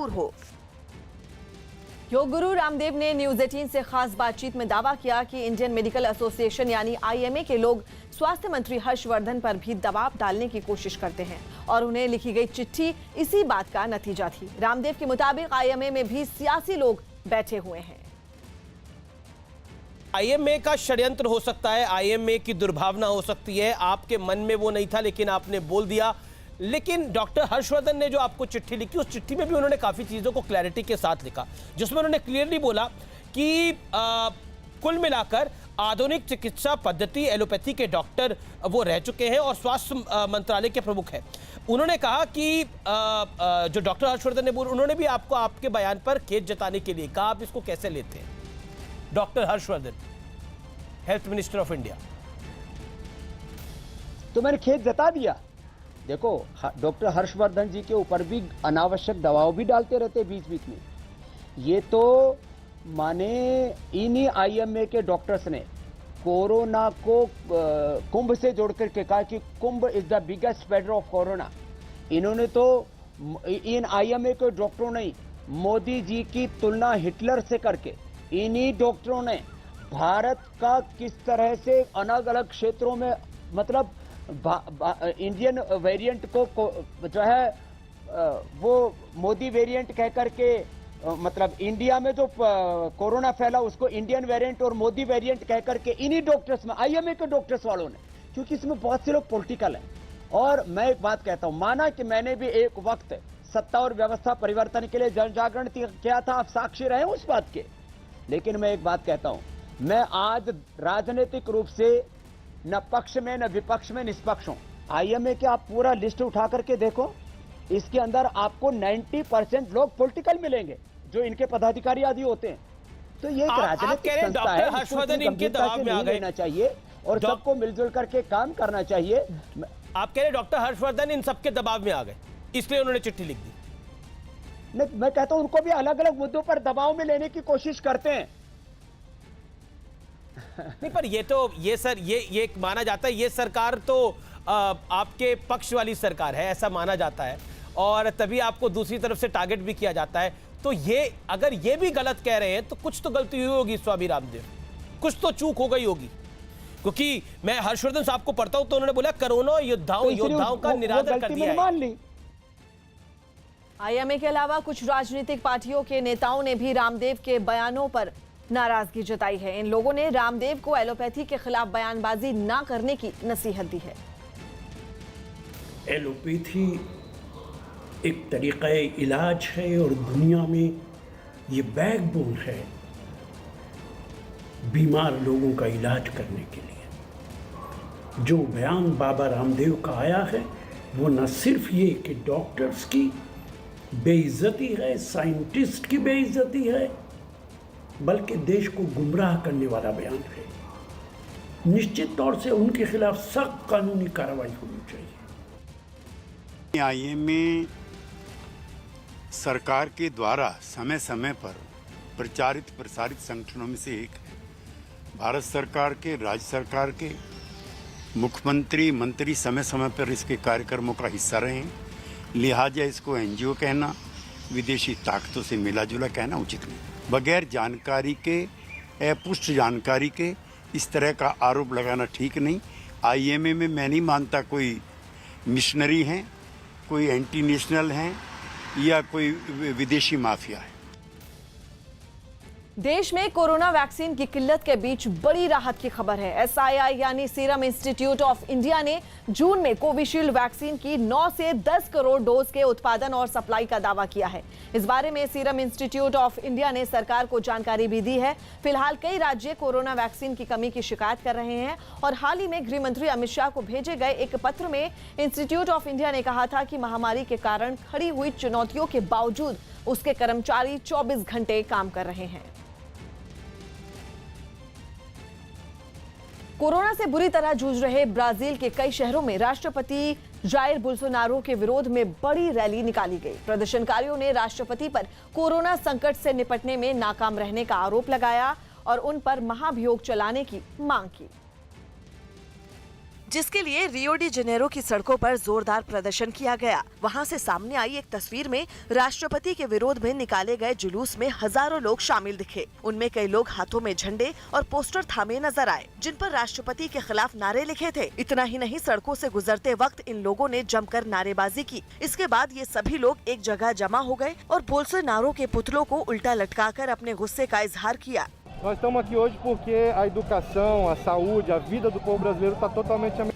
दूर हो। योग गुरु रामदेव ने न्यूज 18 से खास बातचीत में दावा किया कि इंडियन मेडिकल एसोसिएशन यानी IMA के लोग स्वास्थ्य मंत्री हर्षवर्धन पर भी दबाव डालने की कोशिश करते हैं और उन्हें लिखी गई चिट्ठी इसी बात का नतीजा थी। रामदेव के मुताबिक IMA में भी सियासी लोग बैठे हुए हैं। IMA का षड्यंत्र हो सकता है, IMA की दुर्भावना हो सकती है, आपके मन में वो नहीं था लेकिन आपने बोल दिया। लेकिन डॉक्टर हर्षवर्धन ने जो आपको चिट्ठी लिखी, उस चिट्ठी में भी उन्होंने काफी चीजों को क्लैरिटी के साथ लिखा, जिसमें उन्होंने क्लियरली बोला कि कुल मिलाकर आधुनिक चिकित्सा पद्धति एलोपैथी के डॉक्टर वो रह चुके हैं और स्वास्थ्य मंत्रालय के प्रमुख हैं। उन्होंने कहा कि जो डॉक्टर हर्षवर्धन ने बोला, उन्होंने भी आपको आपके बयान पर खेद जताने के लिए कहा। आप इसको कैसे लेते हैं? Doctor Harshvardhan, health minister of India. तो मैंने खेद जता दिया। देखो, डॉक्टर हर्षवर्धन जी के ऊपर भी अनावश्यक दबाव भी डालते रहते बीच बीच में। ये तो माने इन्हीं IMA के डॉक्टर्स ने कोरोना को कुंभ से जोड़ करके कहा कि Kumbh is the biggest spreader of corona. इन्होंने तो इन IMA के डॉक्टरों ने मोदी जी की तुलना हिटलर से करके इन्हीं डॉक्टरों ने भारत का किस तरह से अलग अलग क्षेत्रों में मतलब इंडियन वेरिएंट को जो है वो मोदी वेरिएंट कह करके मतलब इंडिया में जो कोरोना फैला उसको इंडियन वेरिएंट और मोदी वेरिएंट कह करके इन्हीं डॉक्टर्स में IMA के डॉक्टर्स वालों ने, क्योंकि इसमें बहुत से लोग पॉलिटिकल हैं। और मैं एक बात कहता हूं, माना कि मैंने भी एक वक्त सत्ता और व्यवस्था परिवर्तन के लिए जन जागरण किया था, आप साक्षी रहे उस बात के। लेकिन मैं एक बात कहता हूं, मैं आज राजनीतिक रूप से न पक्ष में न विपक्ष में निष्पक्ष हूं। IMA के आप पूरा लिस्ट उठा करके देखो, इसके अंदर आपको 90% लोग पॉलिटिकल मिलेंगे जो इनके पदाधिकारी आदि होते हैं। तो ये एक राजनीतिक संस्था है, हर्षवर्धन इनके दबाव में आ गए लेना चाहिए और सबको मिलजुल करके काम करना चाहिए। आप कह रहे डॉक्टर हर्षवर्धन इन सबके दबाव में आ गए, इसलिए उन्होंने चिट्ठी लिख दी? नहीं, मैं कहता हूं उनको भी अलग अलग मुद्दों पर दबाव में लेने की कोशिश करते हैं। नहीं, पर ये माना जाता है, ये सरकार तो आपके पक्ष वाली सरकार है, ऐसा माना जाता है, और तभी आपको दूसरी तरफ से टारगेट भी किया जाता है। तो ये अगर ये भी गलत कह रहे हैं तो कुछ तो गलती हुई होगी स्वामी रामदेव, कुछ तो चूक हो गई होगी। क्योंकि मैं हर्षवर्धन साहब को पढ़ता हूं तो उन्होंने बोला कोरोना योद्धाओं का निरादर कर दिया है। IMA के अलावा कुछ राजनीतिक पार्टियों के नेताओं ने भी रामदेव के बयानों पर नाराजगी जताई है। इन लोगों ने रामदेव को एलोपैथी के खिलाफ बयानबाजी ना करने की नसीहत दी है। एलोपैथी एक तरीक़ा इलाज है और दुनिया में ये बैकबोन है बीमार लोगों का इलाज करने के लिए। जो बयान बाबा रामदेव का आया है वो न सिर्फ ये कि डॉक्टर्स की बेइज्जती है, साइंटिस्ट की बेइज्जती है, बल्कि देश को गुमराह करने वाला बयान है। निश्चित तौर से उनके खिलाफ सख्त कानूनी कार्रवाई होनी चाहिए। IMA सरकार के द्वारा समय समय पर प्रचारित प्रसारित संगठनों में से एक है। भारत सरकार के, राज्य सरकार के मुख्यमंत्री मंत्री समय समय पर इसके कार्यक्रमों का हिस्सा रहे हैं। लिहाजा इसको NGO कहना, विदेशी ताकतों से मिला जुला कहना उचित नहीं। बगैर जानकारी के, अपुष्ट जानकारी के इस तरह का आरोप लगाना ठीक नहीं। IMA में मैं नहीं मानता कोई मिशनरी हैं, कोई एंटी नेशनल हैं या कोई विदेशी माफिया है। देश में कोरोना वैक्सीन की किल्लत के बीच बड़ी राहत की खबर है। SII यानी सीरम इंस्टीट्यूट ऑफ इंडिया ने जून में कोविशील्ड वैक्सीन की 9 से 10 करोड़ डोज के उत्पादन और सप्लाई का दावा किया है। इस बारे में सीरम इंस्टीट्यूट ऑफ इंडिया ने सरकार को जानकारी भी दी है। फिलहाल कई राज्य कोरोना वैक्सीन की कमी की शिकायत कर रहे हैं और हाल ही में गृह मंत्री अमित शाह को भेजे गए एक पत्र में इंस्टीट्यूट ऑफ इंडिया ने कहा था कि महामारी के कारण खड़ी हुई चुनौतियों के बावजूद उसके कर्मचारी 24 घंटे काम कर रहे हैं। कोरोना से बुरी तरह जूझ रहे ब्राजील के कई शहरों में राष्ट्रपति जायर बोल्सोनारो के विरोध में बड़ी रैली निकाली गई। प्रदर्शनकारियों ने राष्ट्रपति पर कोरोना संकट से निपटने में नाकाम रहने का आरोप लगाया और उन पर महाभियोग चलाने की मांग की। जिसके लिए रियो डी जेनेरो की सड़कों पर जोरदार प्रदर्शन किया गया। वहां से सामने आई एक तस्वीर में राष्ट्रपति के विरोध में निकाले गए जुलूस में हजारों लोग शामिल दिखे। उनमें कई लोग हाथों में झंडे और पोस्टर थामे नजर आए, जिन पर राष्ट्रपति के खिलाफ नारे लिखे थे। इतना ही नहीं, सड़कों से गुजरते वक्त इन लोगों ने जमकर नारेबाजी की। इसके बाद ये सभी लोग एक जगह जमा हो गए और बोल्सोनारो के पुतलों को उल्टा लटकाकर अपने गुस्से का इजहार किया। Nós estamos aqui hoje porque a educação, a saúde, a vida do povo brasileiro está totalmente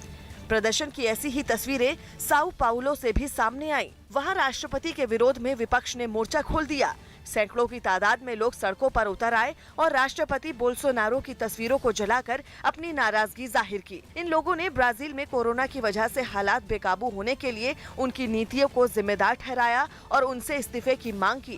प्रदर्शन की ऐसी ही तस्वीरें साउ पाउलो से भी सामने आई। वहां राष्ट्रपति के विरोध में विपक्ष ने मोर्चा खोल दिया। सैकड़ों की तादाद में लोग सड़कों पर उतर आए और राष्ट्रपति बोल्सोनारो की तस्वीरों को जलाकर अपनी नाराजगी जाहिर की। इन लोगों ने ब्राजील में कोरोना की वजह से हालात बेकाबू होने के लिए उनकी नीतियों को जिम्मेदार ठहराया और उनसे इस्तीफे की मांग की।